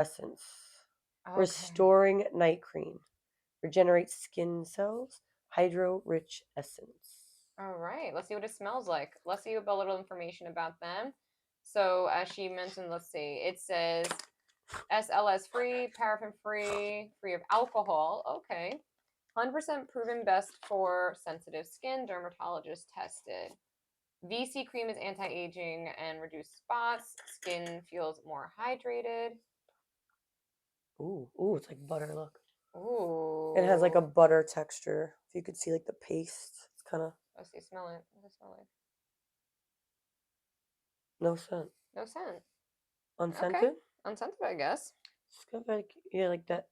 essence. Okay. Restoring night cream. Regenerates skin cells. Hydro-rich essence. All right. Let's see what it smells like. Let's see a little information about them. So, as she mentioned, let's see. It says SLS free, paraffin free, free of alcohol. Okay. 100% proven best for sensitive skin, dermatologist tested. VC cream is anti-aging and reduce spots. Skin feels more hydrated. Ooh, it's like butter. Look, it has like a Ooh. butter texture. If you could see like the paste, it's kind of Let's see, smell it. What does it smell like? no scent. No scent. Okay. Unscented. Unscented, I guess. It's kind of like like that.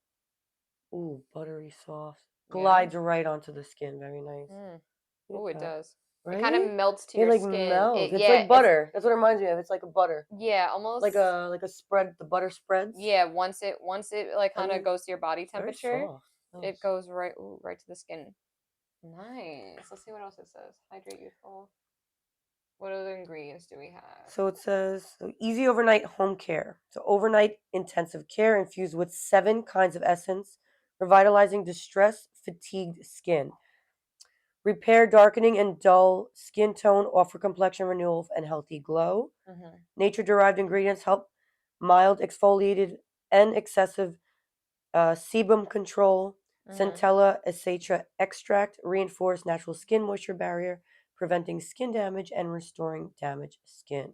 Ooh, buttery soft. Yeah. Glides right onto the skin. Very nice. Mm. Look Oh, at it that. does. It kind of Right? melts to It your like skin. melts. It It's yeah, like it's butter. That's what it reminds me of. It's like a butter. yeah, almost Like a spread. The butter spreads. yeah, once it like I kind of mean, goes to your body very temperature, soft. it Nice. goes right to the skin. Nice. Let's see what else it says. Hydrate youthful. What other ingredients do we have? So it says so easy overnight home care. So overnight intensive care infused with 7 kinds of essence, revitalizing distressed, fatigued skin. Repair darkening and dull skin tone, offer complexion renewal and healthy glow. Mhm. Nature derived ingredients help mild exfoliated and excessive sebum control. Mhm. Centella acetra extract reinforce natural skin moisture barrier, preventing skin damage and restoring damaged skin.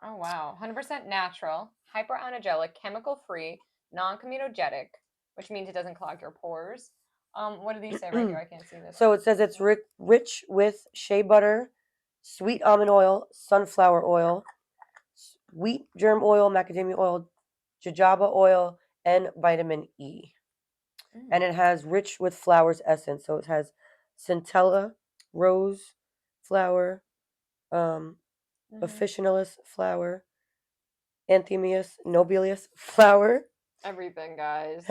Oh wow. 100% natural, hyperallergenic, chemical free, non-comedogenic, which means it doesn't clog your pores. What do these say right here? I can't see this. So it says it's rich with shea butter, sweet almond oil, sunflower oil, wheat germ oil, macadamia oil, jojoba oil, and vitamin E. And Mm. it has rich with flowers essence. So it has centella, rose flower, um, Mhm. officinalis flower, anthemius nobilis flower, Everything, guys.